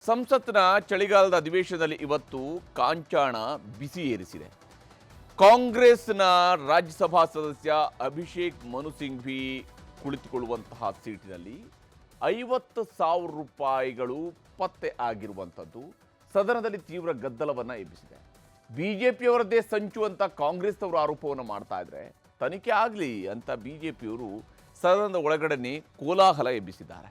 ಸಂಸತ್ನ ಚಳಿಗಾಲದ ಅಧಿವೇಶನದಲ್ಲಿ ಇವತ್ತು ಕಾಂಚಾಣ ಬಿಸಿ ಏರಿಸಿದೆ. ಕಾಂಗ್ರೆಸ್ನ ರಾಜ್ಯಸಭಾ ಸದಸ್ಯ ಅಭಿಷೇಕ್ ಮನು ಸಿಂಘ್ವಿ ಕುಳಿತುಕೊಳ್ಳುವಂತಹ ಸೀಟಿನಲ್ಲಿ 50,000 ರೂಪಾಯಿಗಳು ಪತ್ತೆ ಆಗಿರುವಂಥದ್ದು ಸದನದಲ್ಲಿ ತೀವ್ರ ಗದ್ದಲವನ್ನು ಎಬ್ಬಿಸಿದೆ. ಬಿಜೆಪಿಯವರದ್ದೇ ಸಂಚು ಅಂತ ಕಾಂಗ್ರೆಸ್ನವರು ಆರೋಪವನ್ನು ಮಾಡ್ತಾ ಇದ್ರೆ ತನಿಖೆ ಆಗಲಿ ಅಂತ ಬಿಜೆಪಿಯವರು ಸದನದ ಒಳಗಡೆ ಕೋಲಾಹಲ ಎಬ್ಬಿಸಿದ್ದಾರೆ.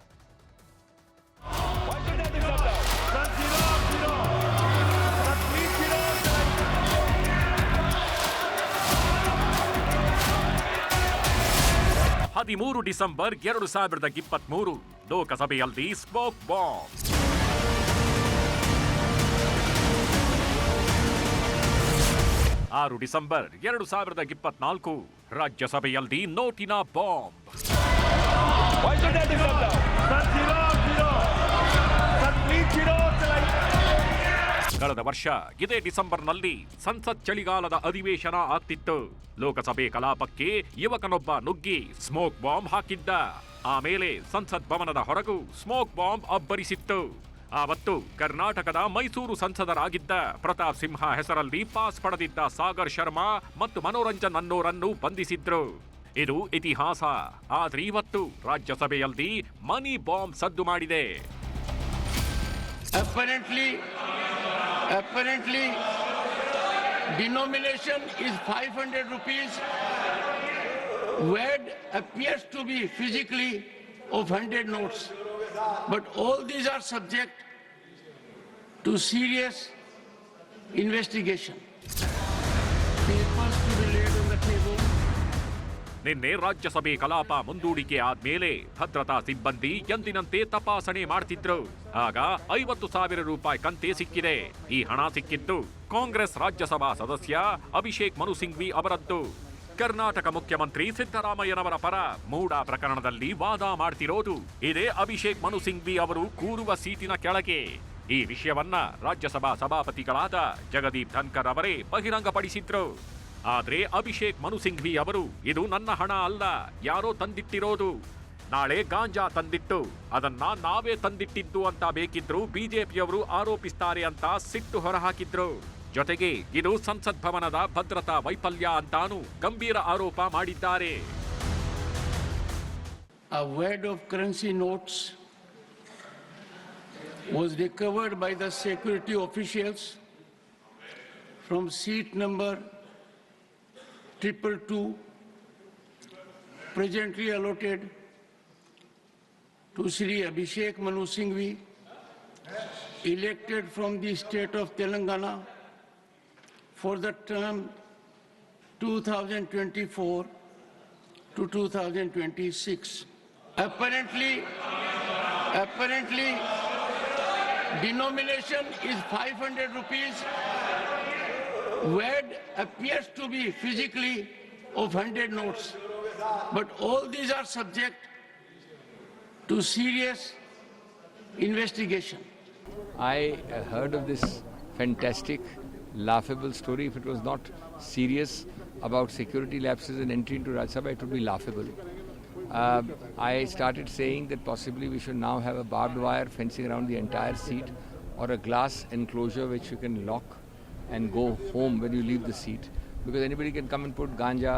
ಡಿಸೆಂಬರ್ 2023 ಲೋಕಸಭೆಯಲ್ಲಿ ಸ್ಮೋಕ್ ಬಾಂಬ್. ಡಿಸೆಂಬರ್ 2024 ರಾಜ್ಯಸಭೆಯಲ್ಲಿ ನೋಟಿನ ಬಾಂಬ್. ಕಳೆದ ವರ್ಷ ಇದೇ ಡಿಸೆಂಬರ್ನಲ್ಲಿ ಸಂಸತ್ ಚಳಿಗಾಲದ ಅಧಿವೇಶನ ಆಗ್ತಿತ್ತು. ಲೋಕಸಭೆ ಕಲಾಪಕ್ಕೆ ಯುವಕನೊಬ್ಬ ನುಗ್ಗಿ ಸ್ಮೋಕ್ ಬಾಂಬ್ ಹಾಕಿದ್ದ. ಆಮೇಲೆ ಸಂಸತ್ ಭವನದ ಹೊರಗೂ ಸ್ಮೋಕ್ ಬಾಂಬ್ ಅಬ್ಬರಿಸಿತ್ತು. ಆವತ್ತು ಕರ್ನಾಟಕದ ಮೈಸೂರು ಸಂಸದರಾಗಿದ್ದ ಪ್ರತಾಪ್ ಸಿಂಹ ಹೆಸರಲ್ಲಿ ಪಾಸ್ ಪಡೆದಿದ್ದ ಸಾಗರ್ ಶರ್ಮಾ ಮತ್ತು ಮನೋರಂಜನ್ ಅನ್ನೋರನ್ನು ಬಂಧಿಸಿದ್ರು. ಇದು ಇತಿಹಾಸ. ಆದ್ರೆ ಇವತ್ತು ರಾಜ್ಯಸಭೆಯಲ್ಲಿ ಮನಿ ಬಾಂಬ್ ಸದ್ದು ಮಾಡಿದೆ. Apparently, denomination is 500 rupees. Word appears to be physically of 100 notes. But all these are subject to serious investigation. Papers to be laid on the table. ನಿನ್ನೆ ರಾಜ್ಯಸಭೆ ಕಲಾಪ ಮುಂದೂಡಿಕೆ ಆದ್ಮೇಲೆ ಭದ್ರತಾ ಸಿಬ್ಬಂದಿ ಎಂದಿನಂತೆ ತಪಾಸಣೆ ಮಾಡ್ತಿದ್ರು. ಆಗ 50,000 ರೂಪಾಯಿ ಕಂತೆ ಸಿಕ್ಕಿದೆ. ಈ ಹಣ ಸಿಕ್ಕಿದ್ದು ಕಾಂಗ್ರೆಸ್ ರಾಜ್ಯಸಭಾ ಸದಸ್ಯ ಅಭಿಷೇಕ್ ಮನು ಸಿಂಘ್ವಿ ಅವರದ್ದು. ಕರ್ನಾಟಕ ಮುಖ್ಯಮಂತ್ರಿ ಸಿದ್ದರಾಮಯ್ಯನವರ ಪರ ಮೂಡ ಪ್ರಕರಣದಲ್ಲಿ ವಾದ ಮಾಡ್ತಿರೋದು ಇದೇ ಅಭಿಷೇಕ್ ಮನು ಸಿಂಘ್ವಿ ಅವರು ಕೂರುವ ಸೀಟಿನ ಕೆಳಗೆ. ಈ ವಿಷಯವನ್ನ ರಾಜ್ಯಸಭಾ ಸಭಾಪತಿಗಳಾದ ಜಗದೀಪ್ ಧನ್ಕರ್ ಅವರೇ ಬಹಿರಂಗಪಡಿಸಿದ್ರು. ಆದ್ರೆ ಅಭಿಷೇಕ್ ಮನು ಸಿಂಘ್ವಿ ಅವರು ಇದು ನನ್ನ ಹಣ ಅಲ್ಲ, ಯಾರೋ ತಂದಿಟ್ಟಿರೋದು. ನಾಳೆ ಗಾಂಜಾ ತಂದಿಟ್ಟು ಅದನ್ನ ನಾವೇ ತಂದಿಟ್ಟಿದ್ದು ಅಂತ ಬೇಕಿದ್ರು ಬಿಜೆಪಿಯವರು ಆರೋಪಿಸ್ತಾರೆ ಅಂತ ಸಿಟ್ಟು ಹೊರಹಾಕಿದ್ರು. ಜೊತೆಗೆ ಇದು ಸಂಸತ್ ಭವನದ ಭದ್ರತಾ ವೈಫಲ್ಯ ಅಂತಾನು ಗಂಭೀರ ಆರೋಪ ಮಾಡಿದ್ದಾರೆ. A wad of currency notes was recovered by the security officials from seat number 222, presently allotted to Shri Abhishek Manu Singhvi, elected from the state of Telangana for the term 2024 to 2026. Apparently, denomination is 500 rupees. Word appears to be physically of 100 notes, but all these are subject to serious investigation. I heard of this fantastic, laughable story. If it was not serious about security lapses and entry into Rajya Sabha, it would be laughable. I started saying that possibly we should now have a barbed wire fencing around the entire seat or a glass enclosure which you can lock and go home when you leave the seat, because anybody can come and put ganja,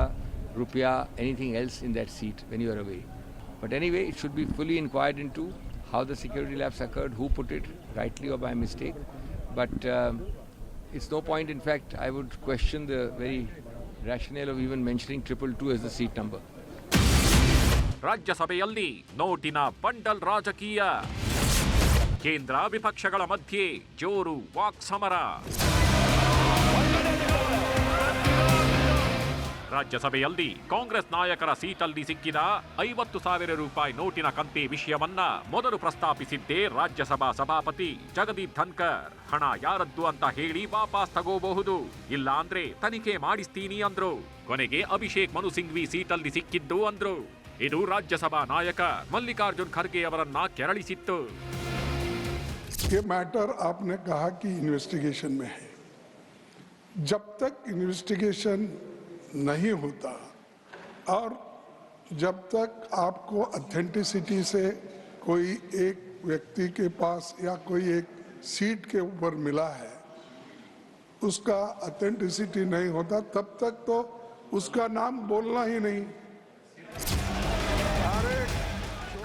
rupiah, anything else in that seat when you are away. But anyway, it should be fully inquired into how the security lapse occurred, who put it, rightly or by mistake. But it's no point, in fact, I would question the very rationale of even mentioning 222 as the seat number. ರಾಜ್ಯಸಭೆಯಲ್ಲಿ ನೋಟಿನ bundle ರಾಜಕೀಯ. ಕೇಂದ್ರ ವಿಪಕ್ಷಗಳ ಮಧ್ಯೆ ಜೋರು walk ಸಮರ. ರಾಜ್ಯಸಭೆಯಲ್ಲಿ ಕಾಂಗ್ರೆಸ್ ನಾಯಕರ ಸೀಟಲ್ಲಿ ಸಿಕ್ಕಿದ 50,000 ರೂಪಾಯಿ ನೋಟಿನ ಕಂತೆ ವಿಷಯವನ್ನ ಮೊದಲು ಪ್ರಸ್ತಾಪಿಸಿದ್ದೇ ರಾಜ್ಯಸಭಾ ಸಭಾಪತಿ ಜಗದೀಪ್ ಧನ್ಕರ್. ಹಣ ಯಾರದ್ದು ಅಂತ ಹೇಳಿ ವಾಪಸ್ ತಗೋಬಹುದು, ಇಲ್ಲ ಅಂದ್ರೆ ತನಿಖೆ ಮಾಡಿಸ್ತೀನಿ ಅಂದ್ರು. ಕೊನೆಗೆ ಅಭಿಷೇಕ್ ಮನು ಸಿಂಘ್ವಿ ಸೀಟಲ್ಲಿ ಸಿಕ್ಕಿದ್ದು ಅಂದ್ರು. ಇದು ರಾಜ್ಯಸಭಾ ನಾಯಕ ಮಲ್ಲಿಕಾರ್ಜುನ್ ಖರ್ಗೆ ಅವರನ್ನ ಕೆರಳಿಸಿತ್ತು. ये मैटर आपने कहा कि इन्वेस्टिगेशन में है. जब तक इन्वेस्टिगेशन नहीं होता और जब तक आपको ऑथेंटिसिटी से कोई एक व्यक्ति के पास या कोई एक सीट के ऊपर मिला है उसका ऑथेंटिसिटी नहीं होता, तब तक तो उसका नाम बोलना ही नहीं।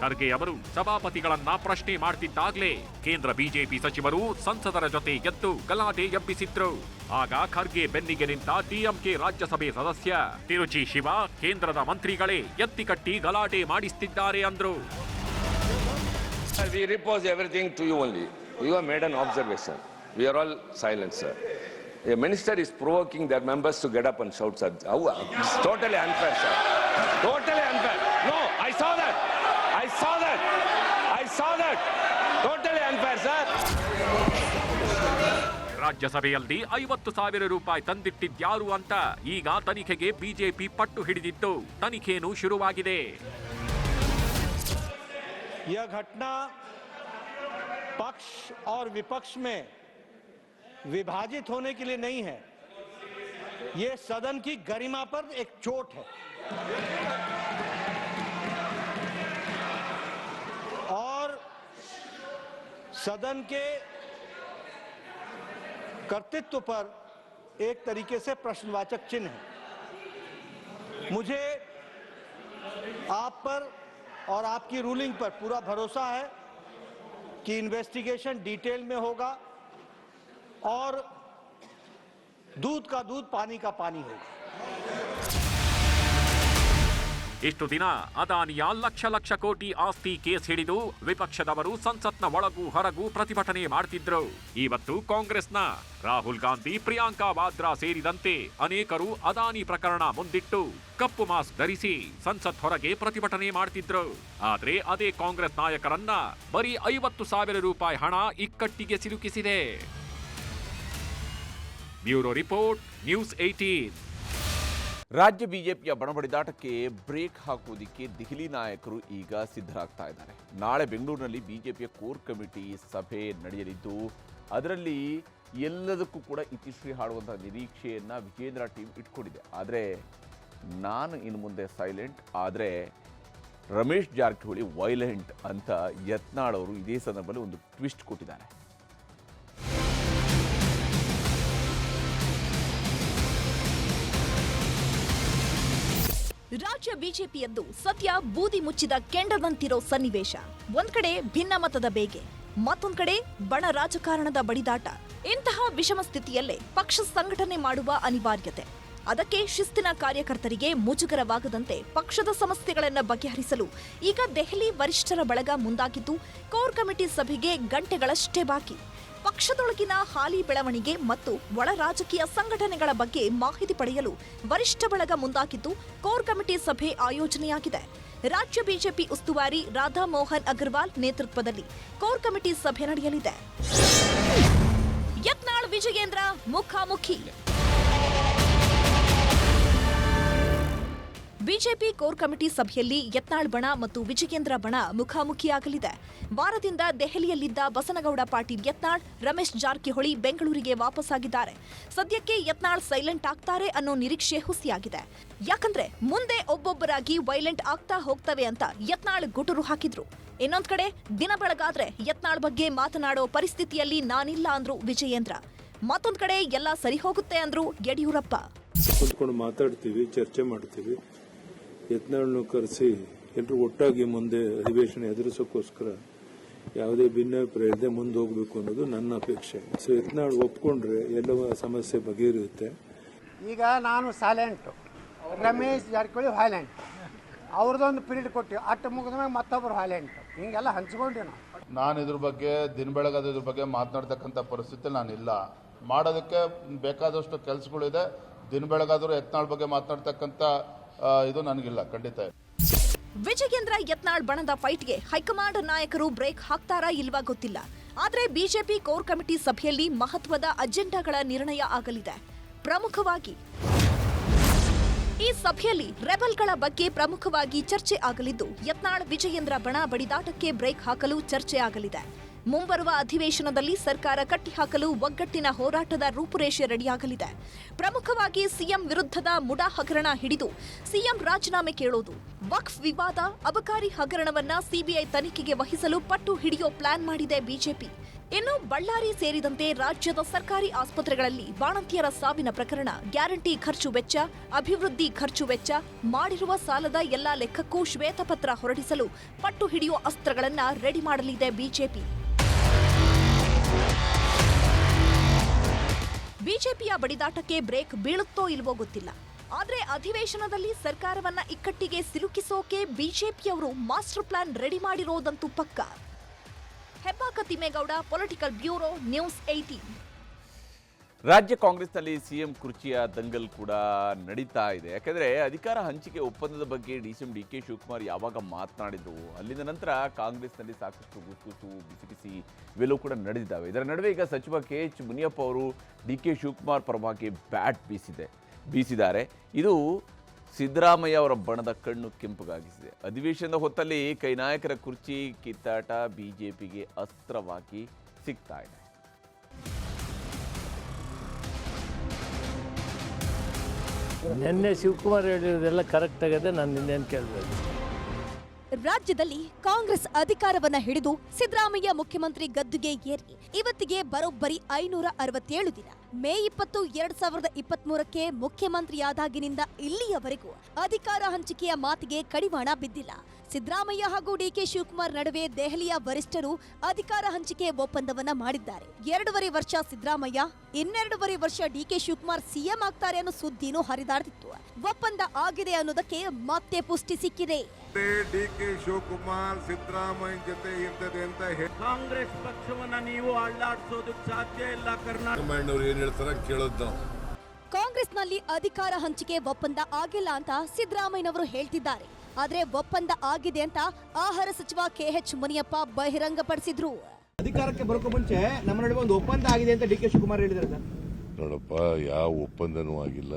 ಖರ್ಗೆ ಅವರು ಸಭಾಪತಿಗಳನ್ನ ಪ್ರಶ್ನೆ ಮಾಡ್ತಿದ್ದಾಗ್ಲೇ ಕೇಂದ್ರ ಬಿಜೆಪಿ ಸಚಿವರು ಸಂಸದರ ಜೊತೆ ಎದ್ದು ಗಲಾಟೆ ಎಬ್ಬಿಸಿದ್ರು. ಆಗ ಖರ್ಗೆ ಬೆನ್ನಿಗೆ ನಿಂತ ಡಿಎಂಕೆ ರಾಜ್ಯಸಭೆ ಸದಸ್ಯ ತಿರುಚಿ ಶಿವ ಕೇಂದ್ರದ ಮಂತ್ರಿಗಳೇ ಎತ್ತಿಕಟ್ಟಿ ಗಲಾಟೆ ಮಾಡಿಸ್ತಿದ್ದಾರೆ ಅಂದ್ರು. We repose everything to you only. You have made an observation. We are all silent, sir. A minister is provoking their members to get up and shout, sir. It's totally unfair, sir. Totally unfair. No, I saw that. I saw that. I saw that. Totally unfair, sir. ರಾಜ್ಯಸಭೆಯಲ್ಲಿ 50,000 ರೂಪಾಯಿ ತಂದಿಟ್ಟಿದ್ಯಾರು ಅಂತ ಈಗ ತನಿಖೆಗೆ BJP ಪಟ್ಟು ಹಿಡಿದಿದ್ದು ತನಿಖೆನೂ ಶುರುವಾಗಿದೆ. यह घटना पक्ष और विपक्ष में विभाजित होने के लिए नहीं है, ये सदन की गरिमा पर एक चोट है और सदन के कर्तृत्व पर एक तरीके से प्रश्नवाचक चिन्ह है. मुझे आप पर और आपकी रूलिंग पर पूरा भरोसा है कि इन्वेस्टिगेशन डिटेल में होगा और दूध का दूध पानी का पानी होगा. ಇಷ್ಟು ದಿನ ಅದಾನಿಯ ಲಕ್ಷ ಕೋಟಿ ಆಸ್ತಿ ಕೇಸ್ ಹಿಡಿದು ವಿಪಕ್ಷದವರು ಸಂಸತ್ನ ಒಳಗೂ ಹೊರಗೂ ಪ್ರತಿಭಟನೆ ಮಾಡ್ತಿದ್ರು. ಇವತ್ತು ಕಾಂಗ್ರೆಸ್ನ ರಾಹುಲ್ ಗಾಂಧಿ, ಪ್ರಿಯಾಂಕಾ ವಾದ್ರಾ ಸೇರಿದಂತೆ ಅನೇಕರು ಅದಾನಿ ಪ್ರಕರಣ ಮುಂದಿಟ್ಟು ಕಪ್ಪು ಮಾಸ್ಕ್ ಧರಿಸಿ ಸಂಸತ್ ಹೊರಗೆ ಪ್ರತಿಭಟನೆ ಮಾಡ್ತಿದ್ರು. ಆದ್ರೆ ಅದೇ ಕಾಂಗ್ರೆಸ್ ನಾಯಕರನ್ನ ಬರೀ 50,000 ರೂಪಾಯಿ ಹಣ ಇಕ್ಕಟ್ಟಿಗೆ ಸಿಲುಕಿಸಿದೆ. Bureau report, news 18. ರಾಜ್ಯ ಬಿಜೆಪಿಯ ಬಣಬಡಿದಾಟಕ್ಕೆ ಬ್ರೇಕ್ ಹಾಕುವುದಕ್ಕೆ ದೆಹಲಿ ನಾಯಕರು ಈಗ ಸಿದ್ಧರಾಗ್ತಾ ಇದ್ದಾರೆ. ನಾಳೆ ಬೆಂಗಳೂರಿನಲ್ಲಿ ಬಿಜೆಪಿಯ ಕೋರ್ ಕಮಿಟಿ ಸಭೆ ನಡೆಯಲಿದ್ದು ಅದರಲ್ಲಿ ಎಲ್ಲದಕ್ಕೂ ಕೂಡ ಇತಿಶ್ರೀ ಹಾಡುವಂತಹ ನಿರೀಕ್ಷೆಯನ್ನು ವಿಜೇಂದ್ರ ಟೀಮ್ ಇಟ್ಕೊಂಡಿದೆ. ಆದರೆ ನಾನು ಇನ್ನು ಮುಂದೆ ಸೈಲೆಂಟ್, ಆದರೆ ರಮೇಶ್ ಜಾರಕಿಹೊಳಿ ವೈಲೆಂಟ್ ಅಂತ ಯತ್ನಾಳ್ ಅವರು ಇದೇ ಸಂದರ್ಭದಲ್ಲಿ ಒಂದು ಟ್ವಿಸ್ಟ್ ಕೊಟ್ಟಿದ್ದಾರೆ. ರಾಜ್ಯ ಬಿಜೆಪಿಯದ್ದು ಸದ್ಯ ಬೂದಿ ಮುಚ್ಚಿದ ಕೆಂಡದಂತಿರೋ ಸನ್ನಿವೇಶ. ಒಂದ್ ಕಡೆ ಭಿನ್ನಮತದ ಬೇಗೆ, ಮತ್ತೊಂದ್ ಕಡೆ ಬಣ ರಾಜಕಾರಣದ ಬಡಿದಾಟ. ಇಂತಹ ವಿಷಮ ಸ್ಥಿತಿಯಲ್ಲೇ ಪಕ್ಷ ಸಂಘಟನೆ ಮಾಡುವ ಅನಿವಾರ್ಯತೆ. ಅದಕ್ಕೆ ಶಿಸ್ತಿನ ಕಾರ್ಯಕರ್ತರಿಗೆ ಮುಜುಗರವಾಗದಂತೆ ಪಕ್ಷದ ಸಮಸ್ಯೆಗಳನ್ನು ಬಗೆಹರಿಸಲು ಈಗ ದೆಹಲಿ ವರಿಷ್ಠರ ಬಳಗ ಮುಂದಾಗಿದ್ದು ಕೋರ್ ಕಮಿಟಿ ಸಭೆಗೆ ಗಂಟೆಗಳಷ್ಟೇ ಬಾಕಿ. ಪಕ್ಷದೊಳಗಿನ ಹಾಲಿ ಬೆಳವಣಿಗೆ ಮತ್ತು ಒಳ ರಾಜಕೀಯ ಸಂಘಟನೆಗಳ ಬಗ್ಗೆ ಮಾಹಿತಿ ಪಡೆಯಲು ವರಿಷ್ಠ ಬಳಗ ಮುಂದಾಗಿದ್ದು ಕೋರ್ ಕಮಿಟಿ ಸಭೆ ಆಯೋಜನೆಯಾಗಿದೆ. ರಾಜ್ಯ ಬಿಜೆಪಿ ಉಸ್ತುವಾರಿ ರಾಧಾ ಮೋಹನ್ ಅಗರ್ವಾಲ್ ನೇತೃತ್ವದಲ್ಲಿ ಕೋರ್ ಕಮಿಟಿ ಸಭೆ ನಡೆಯಲಿದೆ. ಯತ್ನಾಳ್ ವಿಜಯೇಂದ್ರ ಮುಖಾಮುಖಿ. ಬಿಜೆಪಿ ಕೋರ್ ಕಮಿಟಿ ಸಭೆಯಲ್ಲಿ ಯತ್ನಾಳ್ ಬಣ ಮತ್ತು ವಿಜಯೇಂದ್ರ ಬಣ ಮುಖಾಮುಖಿಯಾಗಲಿದೆ. ವಾರದಿಂದ ದೆಹಲಿಯಲ್ಲಿದ್ದ ಬಸನಗೌಡ ಪಾಟೀಲ್ ಯತ್ನಾಳ್, ರಮೇಶ್ ಜಾರಕಿಹೊಳಿ ಬೆಂಗಳೂರಿಗೆ ವಾಪಸ್ಸಾಗಿದ್ದಾರೆ. ಸದ್ಯಕ್ಕೆ ಯತ್ನಾಳ್ ಸೈಲೆಂಟ್ ಆಗ್ತಾರೆ ಅನ್ನೋ ನಿರೀಕ್ಷೆ ಹುಸಿಯಾಗಿದೆ. ಯಾಕಂದ್ರೆ ಮುಂದೆ ಒಬ್ಬೊಬ್ಬರಾಗಿ ವೈಲೆಂಟ್ ಆಗ್ತಾ ಹೋಗ್ತವೆ ಅಂತ ಯತ್ನಾಳ್ ಗುಟುರು ಹಾಕಿದ್ರು. ಇನ್ನೊಂದ್ ಕಡೆ ದಿನ ಬೆಳಗಾದ್ರೆ ಯತ್ನಾಳ್ ಬಗ್ಗೆ ಮಾತನಾಡೋ ಪರಿಸ್ಥಿತಿಯಲ್ಲಿ ನಾನಿಲ್ಲ ಅಂದ್ರು ವಿಜಯೇಂದ್ರ. ಮತ್ತೊಂದ್ ಕಡೆ ಎಲ್ಲ ಸರಿ ಹೋಗುತ್ತೆ ಅಂದ್ರು ಯಡಿಯೂರಪ್ಪ. ಕುತ್ಕೊಂಡು ಮಾತಾಡ್ತೀವಿ, ಚರ್ಚೆ ಮಾಡ್ತೀವಿ. ಯತ್ನಾಳ್ನು ಕರೆಸಿ ಎಲ್ಲರೂ ಒಟ್ಟಾಗಿ ಮುಂದೆ ಅಧಿವೇಶನ ಎದುರಿಸೋಕ್ಕೋಸ್ಕರ ಯಾವುದೇ ಭಿನ್ನಾಭಿಪ್ರಾಯ ಇಲ್ಲದೆ ಮುಂದೆ ಹೋಗಬೇಕು ಅನ್ನೋದು ನನ್ನ ಅಪೇಕ್ಷೆ. ಸೊ ಯತ್ನಾಳ್ ಒಪ್ಕೊಂಡ್ರೆ ಎಲ್ಲವ ಸಮಸ್ಯೆ ಬಗೆಹರಿಯುತ್ತೆ. ಈಗ ನಾನು ಸೈಲೆಂಟು, ರಮೇಶ್ ಜಾರಕಿಹೊಳಿ ವೈಲೆಂಟ್, ಅವ್ರದ್ದೊಂದು ಪೀರಿಯಡ್ ಕೊಟ್ಟಿವಿ, ಅಟ್ಟು ಮುಗಿದ ಮೇಲೆ ಮತ್ತೊಬ್ಬರು ವೈಲೆಂಟು, ಹಿಂಗೆಲ್ಲ ಹಂಚ್ಕೊಂಡ್ವಿ ನಾವು. ನಾನು ಇದ್ರ ಬಗ್ಗೆ ದಿನ ಬೆಳಗಾದ ಇದ್ರ ಬಗ್ಗೆ ಮಾತನಾಡ್ತಕ್ಕಂಥ ಪರಿಸ್ಥಿತಿ ನಾನಿಲ್ಲ. ಮಾಡೋದಕ್ಕೆ ಬೇಕಾದಷ್ಟು ಕೆಲಸಗಳಿದೆ. ದಿನ ಬೆಳಗಾದರೂ ಯತ್ನಾಳ್ ಬಗ್ಗೆ ಮಾತನಾಡ್ತಕ್ಕಂಥ ಇದು ನನಗಿಲ್ಲ, ಖಂಡಿತ. ವಿಜಯೇಂದ್ರ ಯತ್ನಾಳ್ ಬಣದ ಫೈಟ್ಗೆ ಹೈಕಮಾಂಡ್ ನಾಯಕರು ಬ್ರೇಕ್ ಹಾಕ್ತಾರಾ ಇಲ್ವಾ ಗೊತ್ತಿಲ್ಲ. ಆದ್ರೆ ಬಿಜೆಪಿ ಕೋರ್ ಕಮಿಟಿ ಸಭೆಯಲ್ಲಿ ಮಹತ್ವದ ಅಜೆಂಡಾಗಳ ನಿರ್ಣಯ ಆಗಲಿದೆ. ಪ್ರಮುಖವಾಗಿ ಈ ಸಭೆಯಲ್ಲಿ ರೆಬಲ್ಗಳ ಬಗ್ಗೆ ಪ್ರಮುಖವಾಗಿ ಚರ್ಚೆ ಆಗಲಿದ್ದು ಯತ್ನಾಳ್ ವಿಜಯೇಂದ್ರ ಬಣ ಬಡಿದಾಟಕ್ಕೆ ಬ್ರೇಕ್ ಹಾಕಲು ಚರ್ಚೆ ಆಗಲಿದೆ. ಮುಂಬರುವ ಅಧಿವೇಶನದಲ್ಲಿ ಸರ್ಕಾರ ಕಟ್ಟಿಹಾಕಲು ಒಗ್ಗಟ್ಟಿನ ಹೋರಾಟದ ರೂಪುರೇಷೆ ರೆಡಿಯಾಗಲಿದೆ. ಪ್ರಮುಖವಾಗಿ ಸಿಎಂ ವಿರುದ್ಧದ ಮುಡಾ ಹಗರಣ ಹಿಡಿದು ಸಿಎಂ ರಾಜೀನಾಮೆ ಕೇಳೋದು, ವಕ್ಫ್ ವಿವಾದ, ಅಬಕಾರಿ ಹಗರಣವನ್ನ ಸಿಬಿಐ ತನಿಖೆಗೆ ವಹಿಸಲು ಪಟ್ಟು ಹಿಡಿಯೋ ಪ್ಲಾನ್ ಮಾಡಿದೆ ಬಿಜೆಪಿ. ಇನ್ನು ಬಳ್ಳಾರಿ ಸೇರಿದಂತೆ ರಾಜ್ಯದ ಸರ್ಕಾರಿ ಆಸ್ಪತ್ರೆಗಳಲ್ಲಿ ಬಾಣಂತಿಯರ ಸಾವಿನ ಪ್ರಕರಣ, ಗ್ಯಾರಂಟಿ ಖರ್ಚು ವೆಚ್ಚ, ಅಭಿವೃದ್ಧಿ ಖರ್ಚು ವೆಚ್ಚ, ಮಾಡಿರುವ ಸಾಲದ ಎಲ್ಲಾ ಲೆಕ್ಕಕ್ಕೂ ಶ್ವೇತಪತ್ರ ಹೊರಡಿಸಲು ಪಟ್ಟು ಹಿಡಿಯುವ ಅಸ್ತ್ರಗಳನ್ನ ರೆಡಿ ಮಾಡಲಿದೆ ಬಿಜೆಪಿ. ಬಿಜೆಪಿಯ ಬಡಿದಾಟಕ್ಕೆ ಬ್ರೇಕ್ ಬೀಳುತ್ತೋ ಇಲ್ವೋ ಗೊತ್ತಿಲ್ಲ. ಆದ್ರೆ ಅಧಿವೇಶನದಲ್ಲಿ ಸರ್ಕಾರವನ್ನ ಇಕ್ಕಟ್ಟಿಗೆ ಸಿಲುಕಿಸೋಕೆ ಬಿಜೆಪಿಯವರು ಮಾಸ್ಟರ್ ಪ್ಲಾನ್ ರೆಡಿ ಮಾಡಿರೋದಂತೂ ಪಕ್ಕ. Hebbaka Thimmegowda, political bureau, news 18. ರಾಜ್ಯ ಕಾಂಗ್ರೆಸ್ನಲ್ಲಿ ಸಿಎಂ ಕುರ್ಚಿಯ ದಂಗಲ್ ಕೂಡ ನಡೀತಾ ಇದೆ. ಯಾಕಂದರೆ ಅಧಿಕಾರ ಹಂಚಿಕೆ ಒಪ್ಪಂದದ ಬಗ್ಗೆ ಸಿಎಂ ಡಿ.ಕೆ. ಶಿವಕುಮಾರ್ ಯಾವಾಗ ಮಾತನಾಡಿದ್ರು ಅಲ್ಲಿಂದ ನಂತರ ಕಾಂಗ್ರೆಸ್ನಲ್ಲಿ ಸಾಕಷ್ಟು ಗುಸುಗುಸು, ಬಿಸಿ ಇವೆಲ್ಲವೂ ಕೂಡ ನಡೆದಿದ್ದಾವೆ. ಇದರ ನಡುವೆ ಈಗ ಸಚಿವ ಕೆ.ಎಚ್. ಮುನಿಯಪ್ಪ ಅವರು ಡಿ.ಕೆ. ಶಿವಕುಮಾರ್ ಪರವಾಗಿ ಬ್ಯಾಟ್ ಬೀಸಿದ್ದಾರೆ. ಇದು ಸಿದ್ದರಾಮಯ್ಯ ಅವರ ಬಣದ ಕಣ್ಣು ಕೆಂಪಗಾಗಿಸಿದೆ. ಅಧಿವೇಶನದ ಹೊತ್ತಲ್ಲಿ ಕೈ ನಾಯಕರ ಕುರ್ಚಿ ಕಿತ್ತಾಟ ಬಿಜೆಪಿಗೆ ಅಸ್ತ್ರವಾಗಿ ಸಿಗ್ತಾ ಇದೆ. ನಿನ್ನೆ ಶಿವಕುಮಾರ್ ಹೇಳಿರೋದೆಲ್ಲ ಕರೆಕ್ಟ್ ಆಗಿದೆ. ನಾನು ನಿನ್ನೇನು ಕೇಳಬೇಕು. ರಾಜ್ಯದಲ್ಲಿ ಕಾಂಗ್ರೆಸ್ ಅಧಿಕಾರವನ್ನ ಹಿಡಿದು ಸಿದ್ದರಾಮಯ್ಯ ಮುಖ್ಯಮಂತ್ರಿ ಗದ್ದುಗೆ ಏರಿ ಇವತ್ತಿಗೆ ಬರೋಬ್ಬರಿ 567 ದಿನ. ಮೇ 20, 2023ಕ್ಕೆ ಮುಖ್ಯಮಂತ್ರಿಯಾದಾಗಿನಿಂದ ಇಲ್ಲಿಯವರೆಗೂ ಅಧಿಕಾರ ಹಂಚಿಕೆಯ ಮಾತಿಗೆ ಕಡಿವಾಣ ಬಿದ್ದಿಲ್ಲ. ಸಿದ್ದರಾಮಯ್ಯ ಹಾಗೂ ಡಿ.ಕೆ. ಶಿವಕುಮಾರ್ ನಡುವೆ ದೆಹಲಿಯ ವರಿಷ್ಠರು ಅಧಿಕಾರ ಹಂಚಿಕೆ ಒಪ್ಪಂದವನ್ನ ಮಾಡಿದ್ದಾರೆ. 2.5 ವರ್ಷ ಸಿದ್ದರಾಮಯ್ಯ, 2.5 ವರ್ಷ ಡಿ.ಕೆ. ಶಿವಕುಮಾರ್ ಸಿಎಂ ಆಗ್ತಾರೆ ಅನ್ನೋ ಸುದ್ದಿನೂ ಹರಿದಾಡ್ತಿತ್ತು. ಒಪ್ಪಂದ ಆಗಿದೆ ಅನ್ನೋದಕ್ಕೆ ಮತ್ತೆ ಪುಷ್ಟಿ ಸಿಕ್ಕಿದೆ. ಡಿ.ಕೆ. ಶಿವಕುಮಾರ್ ಸಿದ್ದರಾಮಯ್ಯ ಜೊತೆ ಇರ್ತದೆ ಅಂತ ಕಾಂಗ್ರೆಸ್ ಪಕ್ಷವನ್ನ ನೀವು ಅಳ್ಳಾಡಿಸೋದಕ್ಕೆ ಸಾಧ್ಯ ಇಲ್ಲ. ಕರ್ನಾಟಕ ಏನ್ ಹೇಳ್ತಾರ ಕೇಳೋದು ನಾವು. ಕಾಂಗ್ರೆಸ್ನಲ್ಲಿ ಅಧಿಕಾರ ಹಂಚಿಕೆ ಒಪ್ಪಂದ ಆಗಿಲ್ಲ ಅಂತ ಸಿದ್ದರಾಮಯ್ಯನವರು ಹೇಳ್ತಿದ್ದಾರೆ. ಆದ್ರೆ ಒಪ್ಪಂದ ಆಗಿದೆ ಅಂತ ಆಹಾರ ಸಚಿವ ಕೆ.ಎಚ್. ಮುನಿಯಪ್ಪ ಬಹಿರಂಗಪಡಿಸಿದ್ರು. ಅಧಿಕಾರಕ್ಕೆ ಬರೋಕೆ ಮುಂಚೆ ನಮ್ಮ ನಡುವೆ ಒಂದು ಒಪ್ಪಂದ ಆಗಿದೆ ಅಂತ ಡಿ.ಕೆ. ಶಿವಕುಮಾರ್ ಹೇಳಿದ್ದಾರೆ. ನೋಡಪ್ಪ, ಯಾವ ಒಪ್ಪಂದನೂ ಆಗಿಲ್ಲ.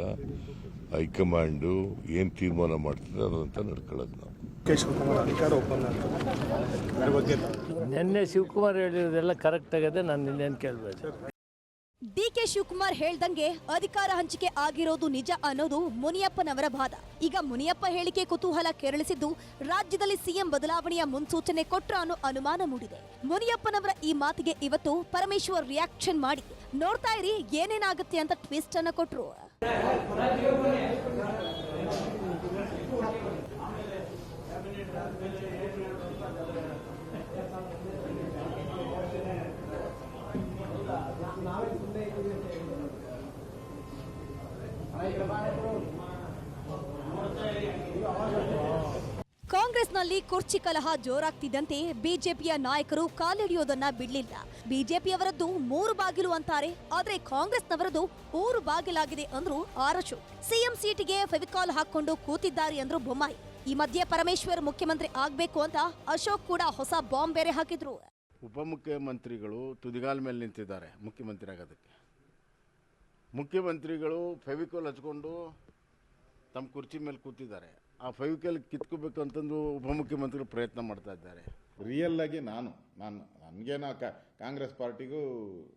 ಹೈಕಮಾಂಡು ಏನ್ ತೀರ್ಮಾನ ಮಾಡ್ತದೆ ಅದಂತ ನಡ್ಕೊಳ್ಳೋದು ನಾವು. ನಿನ್ನೆ ಶಿವಕುಮಾರ್ ಹೇಳಿರೋದೆಲ್ಲ ಕರೆಕ್ಟ್ ಆಗಿದೆ. ನಾನು ನಿನ್ನೇನು ಕೇಳಬೇಕು. ಡಿ.ಕೆ. ಶಿವಕುಮಾರ್ ಹೇಳ್ದಂಗೆ ಅಧಿಕಾರ ಹಂಚಿಕೆ ಆಗಿರೋದು ನಿಜ ಅನ್ನೋದು ಮುನಿಯಪ್ಪನವರ ವಾದ. ಈಗ ಮುನಿಯಪ್ಪ ಹೇಳಿಕೆ ಕುತೂಹಲ ಕೆರಳಿಸಿದ್ದು ರಾಜ್ಯದಲ್ಲಿ ಸಿಎಂ ಬದಲಾವಣೆಯ ಮುನ್ಸೂಚನೆ ಕೊಟ್ರ ಅನ್ನೋ ಅನುಮಾನ ಮೂಡಿದೆ. ಮುನಿಯಪ್ಪನವರ ಈ ಮಾತಿಗೆ ಇವತ್ತು ಪರಮೇಶ್ವರ್ ರಿಯಾಕ್ಷನ್ ಮಾಡಿ ನೋಡ್ತಾ ಇರಿ ಏನೇನಾಗುತ್ತೆ ಅಂತ ಟ್ವಿಸ್ಟ್ ಅನ್ನ ಕೊಟ್ರು. ಕಾಂಗ್ರೆಸ್ನಲ್ಲಿ ಕುರ್ಚಿ ಕಲಹ ಜೋರಾಗ್ತಿದ್ದಂತೆ ಬಿಜೆಪಿಯ ನಾಯಕರು ಕಾಲಿಡಿಯೋದನ್ನ ಬಿಡ್ಲಿಲ್ಲ. ಬಿಜೆಪಿಯವರದ್ದು 3 ಬಾಗಿಲು ಅಂತಾರೆ, ಆದ್ರೆ ಕಾಂಗ್ರೆಸ್ನವರದ್ದು 3 ಬಾಗಿಲಾಗಿದೆ ಅಂದ್ರು ಆರ್ ಅಶೋಕ್. ಸಿಎಂ ಸೀಟಿಗೆ ಫೆವಿಕಾಲ್ ಹಾಕೊಂಡು ಕೂತಿದ್ದಾರೆ ಅಂದ್ರು ಬೊಮ್ಮಾಯಿ. ಈ ಮಧ್ಯೆ ಪರಮೇಶ್ವರ್ ಮುಖ್ಯಮಂತ್ರಿ ಆಗ್ಬೇಕು ಅಂತ ಅಶೋಕ್ ಕೂಡ ಹೊಸ ಬಾಂಬ್ ಬೇರೆ ಹಾಕಿದ್ರು. ಉಪಮುಖ್ಯಮಂತ್ರಿಗಳು ತುದಿಗಾಲ ಮೇಲೆ ನಿಂತಿದ್ದಾರೆ ಮುಖ್ಯಮಂತ್ರಿ ಆಗೋದಕ್ಕೆ. ಮುಖ್ಯಮಂತ್ರಿಗಳು ಫೆವಿಕಾಲ್ ಹಚ್ಕೊಂಡು ತಮ್ಮ ಕುರ್ಚಿ ಮೇಲೆ ಕೂತಿದ್ದಾರೆ. ಆ ಫೆವಿಕಾಲ್ ಕಿತ್ಕೋಬೇಕು ಅಂತಂದು ಉಪಮುಖ್ಯಮಂತ್ರಿಗಳು ಪ್ರಯತ್ನ ಮಾಡ್ತಾ ಇದ್ದಾರೆ. ರಿಯಲ್ ಆಗಿ ನನಗೇನೋ ಕಾಂಗ್ರೆಸ್ ಪಾರ್ಟಿಗೂ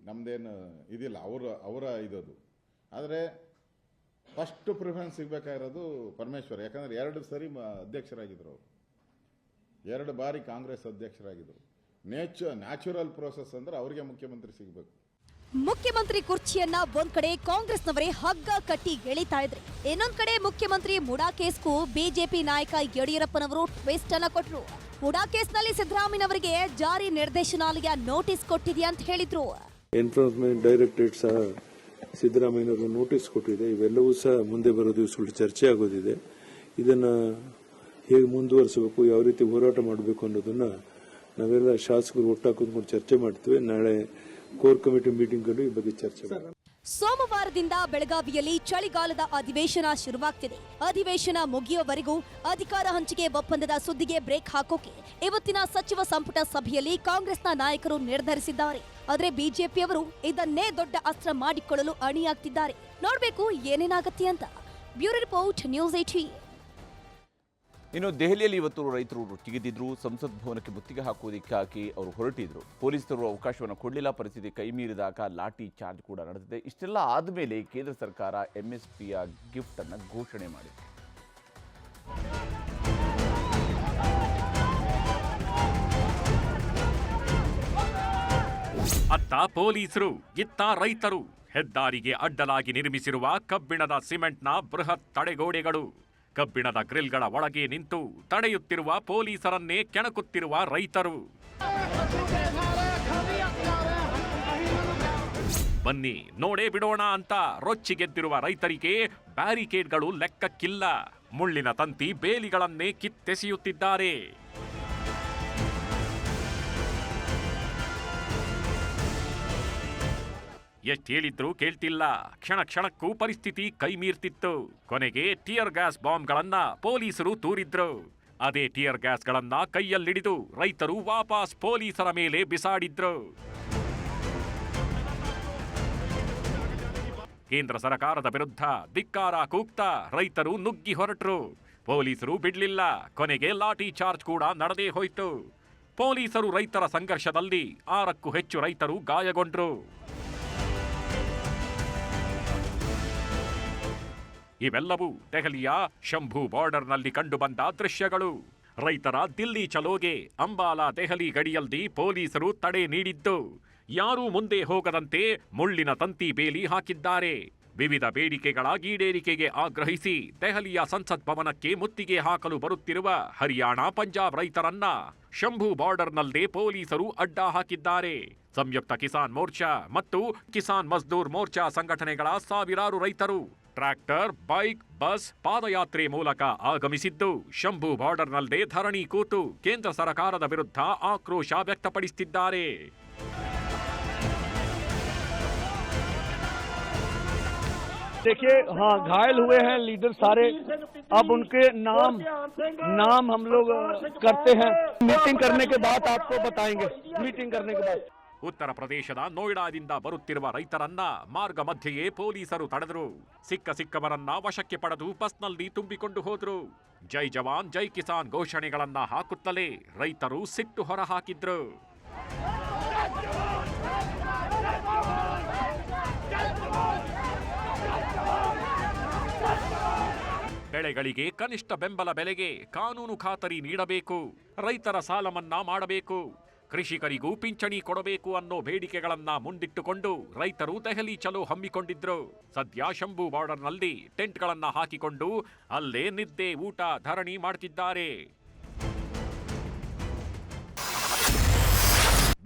ನಮ್ದೇನು ಇದಿಲ್ಲ, ಅವರ ಇರೋದು. ಆದರೆ ಫಸ್ಟ್ ಪ್ರಿಫರೆನ್ಸ್ ಸಿಗಬೇಕಾಗಿರೋದು ಪರಮೇಶ್ವರ್. ಯಾಕಂದರೆ 2 ಸರಿ ಅಧ್ಯಕ್ಷರಾಗಿದ್ದರು ಅವರು, 2 ಬಾರಿ ಕಾಂಗ್ರೆಸ್ ಅಧ್ಯಕ್ಷರಾಗಿದ್ದರು. ನ್ಯಾಚುರಲ್ ಪ್ರೋಸೆಸ್ ಅಂದ್ರೆ ಅವರಿಗೆ ಮುಖ್ಯಮಂತ್ರಿ ಸಿಗಬೇಕು. ಮುಖ್ಯಮಂತ್ರಿ ಕುರ್ಚಿಯನ್ನ ಒಂದ್ ಕಡೆ ಕಾಂಗ್ರೆಸ್ನವರೇ ಹಗ್ಗ ಕಟ್ಟಿ ಎಳಿತಾ ಇದ್ರೆ, ಇನ್ನೊಂದ್ ಕಡೆ ಮುಖ್ಯಮಂತ್ರಿ ಮುಡಾ ಕೇಸ್ಗೂ ಬಿಜೆಪಿ ನಾಯಕ ಯಡಿಯೂರಪ್ಪನವರು ಟ್ವಿಸ್ಟ್ ಅನ್ನ ಕೊಟ್ರು. ಮುಡಾ ಕೇಸ್ನಲ್ಲಿ ಸಿದ್ದರಾಮಯ್ಯನವರಿಗೆ ಜಾರಿ ನಿರ್ದೇಶನಾಲಯ ನೋಟಿಸ್ ಕೊಟ್ಟಿದೆ ಅಂತ ಹೇಳಿದ್ರು. ಎನ್ಫೋರ್ಸ್ಮೆಂಟ್ ಡೈರೆಕ್ಟರೇಟ್ ಸಹ ಸಿದ್ದರಾಮಯ್ಯನವರು ನೋಟಿಸ್ ಕೊಟ್ಟಿದೆ. ಇವೆಲ್ಲವೂ ಸಹ ಮುಂದೆ ಬರೋ ದಿವಸಗಳು ಚರ್ಚೆ ಆಗೋದಿದೆ. ಇದನ್ನ ಹೇಗೆ ಮುಂದುವರಿಸಬೇಕು, ಯಾವ ರೀತಿ ಹೋರಾಟ ಮಾಡಬೇಕು ಅನ್ನೋದನ್ನ ನಾವೆಲ್ಲ ಶಾಸಕರು ಒಟ್ಟಾಗಿ ಕೂತ್ಕೊಂಡು ಚರ್ಚೆ ಮಾಡ್ತೀವಿ. ನಾಳೆ ಕೋರ್ ಕಮಿಟಿ ಮೀಟಿಂಗ್ ಈ ಬಗ್ಗೆ ಚರ್ಚೆ ಮಾಡಿ. ಸೋಮವಾರದಿಂದ ಬೆಳಗಾವಿಯಲ್ಲಿ ಚಳಿಗಾಲದ ಅಧಿವೇಶನ ಶುರುವಾಗ್ತಿದೆ. ಅಧಿವೇಶನ ಮುಗಿಯುವವರೆಗೂ ಅಧಿಕಾರ ಹಂಚಿಕೆ ಒಪ್ಪಂದದ ಸುದ್ದಿಗೆ ಬ್ರೇಕ್ ಹಾಕೋಕೆ ಇವತ್ತಿನ ಸಚಿವ ಸಂಪುಟ ಸಭೆಯಲ್ಲಿ ಕಾಂಗ್ರೆಸ್ನ ನಾಯಕರು ನಿರ್ಧರಿಸಿದ್ದಾರೆ. ಆದರೆ ಬಿಜೆಪಿಯವರು ಇದನ್ನೇ ದೊಡ್ಡ ಅಸ್ತ್ರ ಮಾಡಿಕೊಳ್ಳಲು ಅಣಿಯಾಗ್ತಿದ್ದಾರೆ. ನೋಡ್ಬೇಕು ಏನೇನಾಗತ್ತೆ ಅಂತ. Bureau report, news 18. ಇನ್ನು ದೆಹಲಿಯಲ್ಲಿ ಇವತ್ತು ರೈತರು ರೊಚ್ಚಿಗೆದ್ದಿದ್ರು. ಸಂಸತ್ ಭವನಕ್ಕೆ ಮುತ್ತಿಗೆ ಹಾಕುವುದಕ್ಕಾಗಿ ಅವರು ಹೊರಟಿದ್ರು. ಪೊಲೀಸರು ಅವಕಾಶವನ್ನು ಕೊಡಲಿಲ್ಲ. ಪರಿಸ್ಥಿತಿ ಕೈ ಮೀರಿದಾಗ ಲಾಠಿ ಚಾರ್ಜ್ ಕೂಡ ನಡೆದಿದೆ. ಇಷ್ಟೆಲ್ಲ ಆದಮೇಲೆ ಕೇಂದ್ರ ಸರ್ಕಾರ MSPಯ ಗಿಫ್ಟ್ ಅನ್ನು ಘೋಷಣೆ ಮಾಡಿದೆ. ಅತ್ತ ಪೊಲೀಸರು, ಇತ್ತ ರೈತರು. ಹೆದ್ದಾರಿಗೆ ಅಡ್ಡಲಾಗಿ ನಿರ್ಮಿಸಿರುವ ಕಬ್ಬಿಣದ ಸಿಮೆಂಟ್ನ ಬೃಹತ್ ತಡೆಗೋಡೆಗಳು, ಕಬ್ಬಿಣದ ಗ್ರಿಲ್ಗಳ ಒಳಗೆ ನಿಂತು ತಡೆಯುತ್ತಿರುವ ಪೊಲೀಸರನ್ನೇ ಕೆಣಕುತ್ತಿರುವ ರೈತರು. ಬನ್ನಿ ನೋಡೇ ಬಿಡೋಣ ಅಂತ ರೊಚ್ಚಿಗೆದ್ದಿರುವ ರೈತರಿಗೆ ಬ್ಯಾರಿಕೇಡ್ಗಳು ಲೆಕ್ಕಕ್ಕಿಲ್ಲ. ಮುಳ್ಳಿನ ತಂತಿ ಬೇಲಿಗಳನ್ನೇ ಕಿತ್ತೆಸೆಯುತ್ತಿದ್ದಾರೆ. ಎಷ್ಟ್ ಹೇಳಿದ್ರೂ ಕೇಳ್ತಿಲ್ಲ. ಕ್ಷಣ ಕ್ಷಣಕ್ಕೂ ಪರಿಸ್ಥಿತಿ ಕೈಮೀರ್ತಿತ್ತು. ಕೊನೆಗೆ ಟಿಯರ್ ಗ್ಯಾಸ್ ಬಾಂಬ್ಗಳನ್ನ ಪೊಲೀಸರು ತೂರಿದ್ರು. ಅದೇ ಟಿಯರ್ ಗ್ಯಾಸ್ಗಳನ್ನ ಕೈಯಲ್ಲಿಡಿದು ರೈತರು ವಾಪಸ್ ಪೊಲೀಸರ ಮೇಲೆ ಬಿಸಾಡಿದ್ರು. ಕೇಂದ್ರ ಸರ್ಕಾರದ ವಿರುದ್ಧ ಧಿಕ್ಕಾರ ಕೂಗ್ತಾ ರೈತರು ನುಗ್ಗಿ ಹೊರಟ್ರು. ಪೊಲೀಸರು ಬಿಡ್ಲಿಲ್ಲ. ಕೊನೆಗೆ ಲಾಠಿ ಚಾರ್ಜ್ ಕೂಡ ನಡೆದೇ ಹೋಯ್ತು. ಪೊಲೀಸರು ರೈತರ ಸಂಘರ್ಷದಲ್ಲಿ 6ಕ್ಕೂ ಹೆಚ್ಚು ರೈತರು ಗಾಯಗೊಂಡ್ರು. ಇವೆಲ್ಲವೂ ದೆಹಲಿಯ ಶಂಭು ಬಾರ್ಡರ್ನಲ್ಲಿ ಕಂಡುಬಂದ ದೃಶ್ಯಗಳು. ರೈತರ ದಿಲ್ಲಿ ಚಲೋಗೆ ಅಂಬಾಲಾ ದೆಹಲಿ ಗಡಿಯಲ್ಲಿ ಪೊಲೀಸರು ತಡೆ ನೀಡಿದ್ದು, ಯಾರೂ ಮುಂದೆ ಹೋಗದಂತೆ ಮುಳ್ಳಿನ ತಂತಿ ಬೇಲಿ ಹಾಕಿದ್ದಾರೆ. ವಿವಿಧ ಬೇಡಿಕೆಗಳ ಈಡೇರಿಕೆಗೆ ಆಗ್ರಹಿಸಿ ದೆಹಲಿಯ ಸಂಸತ್ ಭವನಕ್ಕೆ ಮುತ್ತಿಗೆ ಹಾಕಲು ಬರುತ್ತಿರುವ ಹರಿಯಾಣ, ಪಂಜಾಬ್ ರೈತರನ್ನ ಶಂಭು ಬಾರ್ಡರ್ನಲ್ಲೇ ಪೊಲೀಸರು ಅಡ್ಡ ಹಾಕಿದ್ದಾರೆ. ಸಂಯುಕ್ತ ಕಿಸಾನ್ ಮೋರ್ಚಾ ಮತ್ತು ಕಿಸಾನ್ ಮಜ್ದೂರ್ ಮೋರ್ಚಾ ಸಂಘಟನೆಗಳ ಸಾವಿರಾರು ರೈತರು ಟ್ರ್ಯಾಕ್ಟರ್, ಬೈಕ್, ಬಸ್, ಪಾದಯಾತ್ರೆ ಮೂಲಕ ಆಗಮಿಸಿದ್ದು ಶಂಭು ಬಾರ್ಡರ್ನಲ್ಲೇ ಧರಣಿ ಕೂತು ಕೇಂದ್ರ ಸರ್ಕಾರದ ವಿರುದ್ಧ ಆಕ್ರೋಶ ವ್ಯಕ್ತಪಡಿಸುತ್ತಿದ್ದಾರೆ. देखिए, हाँ, घायल हुए हैं लीडर सारे. अब उनके नाम हम लोग करते हैं. मीटिंग करने के बाद आपको बताएंगे. मीटिंग करने के बाद. ಉತ್ತರ ಪ್ರದೇಶದ ನೋಯ್ಡಾದಿಂದ ಬರುತ್ತಿರುವ ರೈತರನ್ನ ಮಾರ್ಗ ಮಧ್ಯೆಯೇ ಪೊಲೀಸರು ತಡೆದರು. ಸಿಕ್ಕವರನ್ನ ವಶಕ್ಕೆ ಪಡೆದು ಬಸ್ನಲ್ಲಿ ತುಂಬಿಕೊಂಡು ಹೋದ್ರು. ಜೈ ಜವಾನ್ ಜೈ ಕಿಸಾನ್ ಘೋಷಣೆಗಳನ್ನ ಹಾಕುತ್ತಲೇ ರೈತರು ಸಿಟ್ಟು ಹೊರಹಾಕಿದ್ರು. ಬೆಳೆಗಳಿಗೆ ಕನಿಷ್ಠ ಬೆಂಬಲ ಬೆಲೆಗೆ ಕಾನೂನು ಖಾತರಿ ನೀಡಬೇಕು, ರೈತರ ಸಾಲ ಮನ್ನಾ ಮಾಡಬೇಕು, ಕೃಷಿಕರಿಗೂ ಪಿಂಚಣಿ ಕೊಡಬೇಕು ಅನ್ನೋ ಬೇಡಿಕೆಗಳನ್ನ ಮುಂದಿಟ್ಟುಕೊಂಡು ರೈತರು ದೆಹಲಿ ಚಲೋ ಹಮ್ಮಿಕೊಂಡಿದ್ರು. ಸದ್ಯ ಶಂಭು ಬಾರ್ಡರ್ನಲ್ಲಿ ಟೆಂಟ್ಗಳನ್ನ ಹಾಕಿಕೊಂಡು ಅಲ್ಲೇ ನಿದ್ದೆ, ಊಟ, ಧರಣಿ ಮಾಡ್ತಿದ್ದಾರೆ.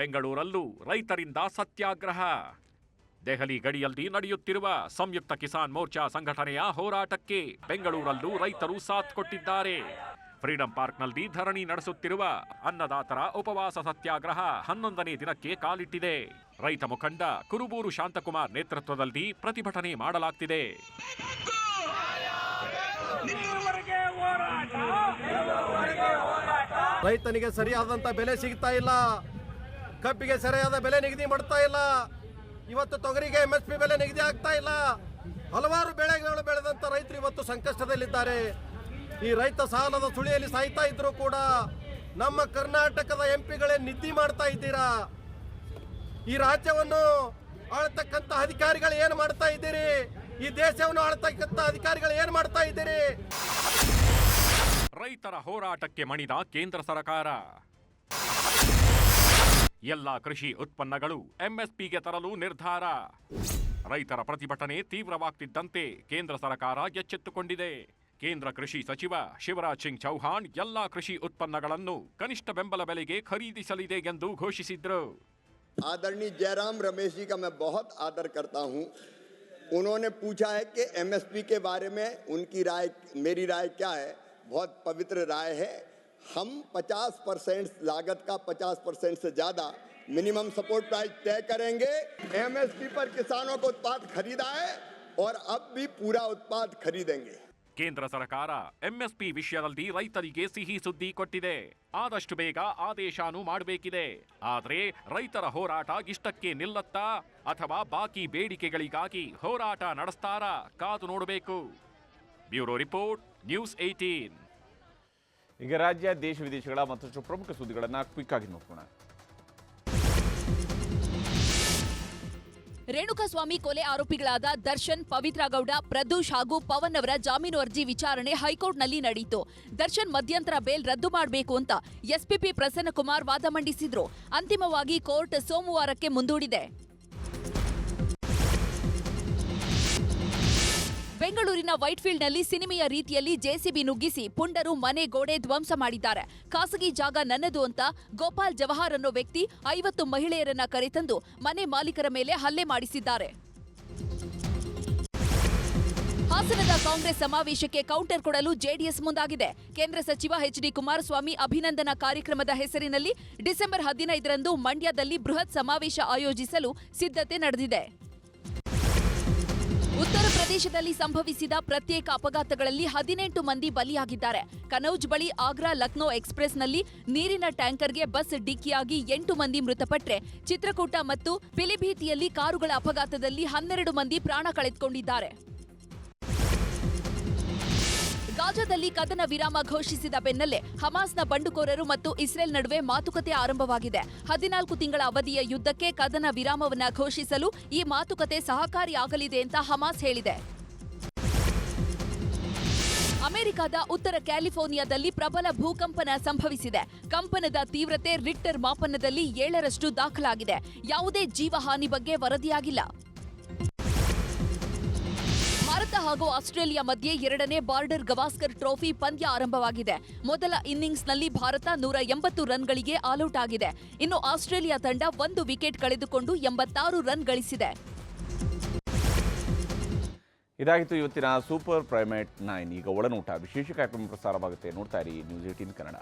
ಬೆಂಗಳೂರಲ್ಲೂ ರೈತರಿಂದ ಸತ್ಯಾಗ್ರಹ. ದೆಹಲಿ ಗಡಿಯಲ್ಲಿ ನಡೆಯುತ್ತಿರುವ ಸಂಯುಕ್ತ ಕಿಸಾನ್ ಮೋರ್ಚಾ ಸಂಘಟನೆಯ ಹೋರಾಟಕ್ಕೆ ಬೆಂಗಳೂರಲ್ಲೂ ರೈತರು ಸಾಥ್ ಕೊಟ್ಟಿದ್ದಾರೆ. ಫ್ರೀಡಂ ಪಾರ್ಕ್ನಲ್ಲಿ ಧರಣಿ ನಡೆಸುತ್ತಿರುವ ಅನ್ನದಾತರ ಉಪವಾಸ ಸತ್ಯಾಗ್ರಹ 11ನೇ ದಿನಕ್ಕೆ ಕಾಲಿಟ್ಟಿದೆ. ರೈತ ಮುಖಂಡ ಕುರುಬೂರು ಶಾಂತಕುಮಾರ್ ನೇತೃತ್ವದಲ್ಲಿ ಪ್ರತಿಭಟನೆ ಮಾಡಲಾಗ್ತಿದೆ. ರೈತನಿಗೆ ಸರಿಯಾದಂತ ಬೆಲೆ ಸಿಗ್ತಾ ಇಲ್ಲ, ಕಬ್ಬಿಗೆ ಸರಿಯಾದ ಬೆಲೆ ನಿಗದಿ ಮಾಡ್ತಾ ಇಲ್ಲ, ಇವತ್ತು ತೊಗರಿಗೆ MSP ಬೆಲೆ ನಿಗದಿ ಆಗ್ತಾ ಇಲ್ಲ. ಹಲವಾರು ಬೆಳೆಗಳು ಬೆಳೆದಂತ ರೈತರು ಇವತ್ತು ಸಂಕಷ್ಟದಲ್ಲಿದ್ದಾರೆ. ಈ ರೈತ ಸಾಲದ ಸುಳಿಯಲ್ಲಿ ಸಾಯ್ತಾ ಇದ್ರು ಕೂಡ ನಮ್ಮ ಕರ್ನಾಟಕದ MP ಗಳೇ ನಿದ್ದೆ ಮಾಡ್ತಾ ಇದ್ದೀರಾ. ಈ ರಾಜ್ಯವನ್ನು ಆಳ್ತಕ್ಕಂತ ಅಧಿಕಾರಿಗಳು ಏನು ಮಾಡ್ತಾ ಇದ್ದೀರಿ? ಈ ದೇಶವನ್ನು ಆಳ್ತಕ್ಕಂತ ಅಧಿಕಾರಿಗಳು ಏನು ಮಾಡ್ತಾ ಇದ್ದೀರಿ? ರೈತರ ಹೋರಾಟಕ್ಕೆ ಮಣಿದ ಕೇಂದ್ರ ಸರ್ಕಾರ. ಎಲ್ಲ ಕೃಷಿ ಉತ್ಪನ್ನಗಳು MSPಗೆ ತರಲು ನಿರ್ಧಾರ. ರೈತರ ಪ್ರತಿಭಟನೆ ತೀವ್ರವಾಗ್ತಿದ್ದಂತೆ ಕೇಂದ್ರ ಸರ್ಕಾರ ಎಚ್ಚೆತ್ತುಕೊಂಡಿದೆ. ಕೇಂದ್ರ ಕೃಷಿ ಸಚಿವ ಶಿವರಾಜ್ ಸಿಂಗ್ ಚೌಹಾಣ್ ಎಲ್ಲಾ ಕೃಷಿ ಉತ್ಪನ್ನಗಳನ್ನು ಕನಿಷ್ಠ ಬೆಂಬಲ ಬೆಲೆಗೆ ಖರೀದಿಸಲಿದೆ ಎಂದು ಘೋಷಿಸಿದ್ರು. आदरणीय जयराम रमेश जी का मैं बहुत आदर करता हूं. उन्होंने पूछा है कि MSP के बारे में उनकी राय, मेरी राय क्या है. बहुत पवित्र राय है. हम 50% लागत का 50% से ज़्यादा मिनिमम सपोर्ट प्राइस तय करेंगे. MSP पर किसानों को उत्पाद खरीदा है और अब भी पूरा उत्पाद खरीदेंगे. ಕೇಂದ್ರ ಸರ್ಕಾರ MSP ವಿಷಯದಲ್ಲಿ ರೈತರಿಗೆ ಸಿಹಿ ಸುದ್ದಿ ಕೊಟ್ಟಿದೆ. ಆದಷ್ಟು ಬೇಗ ಆದೇಶನೂ ಮಾಡಬೇಕಿದೆ. ಆದರೆ ರೈತರ ಹೋರಾಟ ಇಷ್ಟಕ್ಕೆ ನಿಲ್ಲತ್ತಾ ಅಥವಾ ಬಾಕಿ ಬೇಡಿಕೆಗಳಿಗಾಗಿ ಹೋರಾಟ ನಡೆಸ್ತಾರಾ? ಕಾದು ನೋಡಬೇಕು. Bureau report, news 18. ಈಗ ರಾಜ್ಯ, ದೇಶ ವಿದೇಶಗಳ ಮತ್ತಷ್ಟು ಪ್ರಮುಖ ಸುದ್ದಿಗಳನ್ನು ಕ್ವಿಕ್ ಆಗಿ ನೋಡೋಣ. ರೇಣುಕಾಸ್ವಾಮಿ ಕೊಲೆ ಆರೋಪಿಗಳಾದ ದರ್ಶನ್, ಪವಿತ್ರ ಗೌಡ, ಪ್ರದೂಷ್ ಹಾಗೂ ಪವನ್ ಅವರ ಜಾಮೀನು ಅರ್ಜಿ ವಿಚಾರಣೆ ಹೈಕೋರ್ಟ್ನಲ್ಲಿ ನಡೆಯಿತು. ದರ್ಶನ್ ಮಧ್ಯಂತರ ಬೇಲ್ ರದ್ದು ಮಾಡಬೇಕು ಅಂತ ಎಸ್ಪಿಪಿ ಪ್ರಸನ್ನಕುಮಾರ್ ವಾದ ಮಂಡಿಸಿದ್ರು. ಅಂತಿಮವಾಗಿ ಕೋರ್ಟ್ ಸೋಮವಾರಕ್ಕೆ ಮುಂದೂಡಿದೆ. ಬೆಂಗಳೂರಿನ ವೈಟ್ಫೀಲ್ಡ್ನಲ್ಲಿ ಸಿನಿಮೆಯ ರೀತಿಯಲ್ಲಿ ಜೆಸಿಬಿ ನುಗ್ಗಿಸಿ ಪುಂಡರು ಮನೆ ಗೋಡೆ ಧ್ವಂಸ ಮಾಡಿದ್ದಾರೆ. ಖಾಸಗಿ ಜಾಗ ನನ್ನದು ಅಂತ ಗೋಪಾಲ್ ಜವಾಹರ್ ಅನ್ನೋ ವ್ಯಕ್ತಿ 50 ಮಹಿಳೆಯರನ್ನ ಕರೆತಂದು ಮನೆ ಮಾಲೀಕರ ಮೇಲೆ ಹಲ್ಲೆ ಮಾಡಿಸಿದ್ದಾರೆ. ಹಾಸನದ ಕಾಂಗ್ರೆಸ್ ಸಮಾವೇಶಕ್ಕೆ ಕೌಂಟರ್ ಕೊಡಲು ಜೆಡಿಎಸ್ ಮುಂದಾಗಿದೆ. ಕೇಂದ್ರ ಸಚಿವ ಎಚ್ಡಿ ಕುಮಾರಸ್ವಾಮಿ ಅಭಿನಂದನಾ ಕಾರ್ಯಕ್ರಮದ ಹೆಸರಿನಲ್ಲಿ ಡಿಸೆಂಬರ್ 15ರಂದು ಮಂಡ್ಯದಲ್ಲಿ ಬೃಹತ್ ಸಮಾವೇಶ ಆಯೋಜಿಸಲು ಸಿದ್ಧತೆ ನಡೆದಿದೆ. ಉತ್ತರ ಪ್ರದೇಶದಲ್ಲಿ ಸಂಭವಿಸಿದ ಪ್ರತ್ಯೇಕ ಅಪಘಾತಗಳಲ್ಲಿ 18 ಮಂದಿ ಬಲಿಯಾಗಿದ್ದಾರೆ. ಕನೌಜ್ ಬಳಿ ಆಗ್ರಾ ಲಕ್ನೋ ಎಕ್ಸ್‌ಪ್ರೆಸ್‌ನಲ್ಲಿ ನೀರಿನ ಟ್ಯಾಂಕರ್ಗೆ ಬಸ್ ಡಿಕ್ಕಿಯಾಗಿ 8 ಮಂದಿ ಮೃತಪಟ್ಟರೆ, ಚಿತ್ರಕೂಟ ಮತ್ತು ಪಿಲಿಭೀತಿಯಲ್ಲಿ ಕಾರುಗಳ ಅಪಘಾತದಲ್ಲಿ 12 ಮಂದಿ ಪ್ರಾಣ ಕಳೆದುಕೊಂಡಿದ್ದಾರೆ. ಗಾಜಾದಲ್ಲಿ ಕದನ ವಿರಾಮ ಘೋಷಿಸಿದ ಬೆನ್ನಲ್ಲೇ ಹಮಾಸ್ನ ಬಂಡುಕೋರರು ಮತ್ತು ಇಸ್ರೇಲ್ ನಡುವೆ ಮಾತುಕತೆ ಆರಂಭವಾಗಿದೆ. 14 ತಿಂಗಳ ಅವಧಿಯ ಯುದ್ಧಕ್ಕೆ ಕದನ ವಿರಾಮವನ್ನ ಘೋಷಿಸಲು ಈ ಮಾತುಕತೆ ಸಹಕಾರಿಯಾಗಲಿದೆ ಅಂತ ಹಮಾಸ್ ಹೇಳಿದೆ. ಅಮೆರಿಕದ ಉತ್ತರ ಕ್ಯಾಲಿಫೋರ್ನಿಯಾದಲ್ಲಿ ಪ್ರಬಲ ಭೂಕಂಪನ ಸಂಭವಿಸಿದೆ. ಕಂಪನದ ತೀವ್ರತೆ ರಿಕ್ಟರ್ ಮಾಪನದಲ್ಲಿ 7ರಷ್ಟು ದಾಖಲಾಗಿದೆ. ಯಾವುದೇ ಜೀವಹಾನಿ ಬಗ್ಗೆ ವರದಿಯಾಗಿಲ್ಲ. ಭಾರತ ಹಾಗೂ ಆಸ್ಟ್ರೇಲಿಯಾ ಮಧ್ಯೆ 2ನೇ ಬಾರ್ಡರ್ ಗವಾಸ್ಕರ್ ಟ್ರೋಫಿ ಪಂದ್ಯ ಆರಂಭವಾಗಿದೆ. ಮೊದಲ ಇನ್ನಿಂಗ್ಸ್ನಲ್ಲಿ ಭಾರತ 180 ರನ್ಗಳಿಗೆ ಆಲ್ಔಟ್ ಆಗಿದೆ. ಇನ್ನು ಆಸ್ಟ್ರೇಲಿಯಾ ತಂಡ 1 ವಿಕೆಟ್ ಕಳೆದುಕೊಂಡು 86 ರನ್ ಗಳಿಸಿದೆ. ಇದಾಗಿತ್ತು ಇವತ್ತಿನ ಸೂಪರ್ ಪ್ರೈಮೇಟ್ 9. ಈಗ ಒಳನೋಟ ವಿಶೇಷ ಕಾರ್ಯಕ್ರಮ ಪ್ರಸಾರವಾಗುತ್ತೆ. ನೋಡ್ತಾ ಇರಿ ನ್ಯೂಸ್ 18 ಕನ್ನಡ.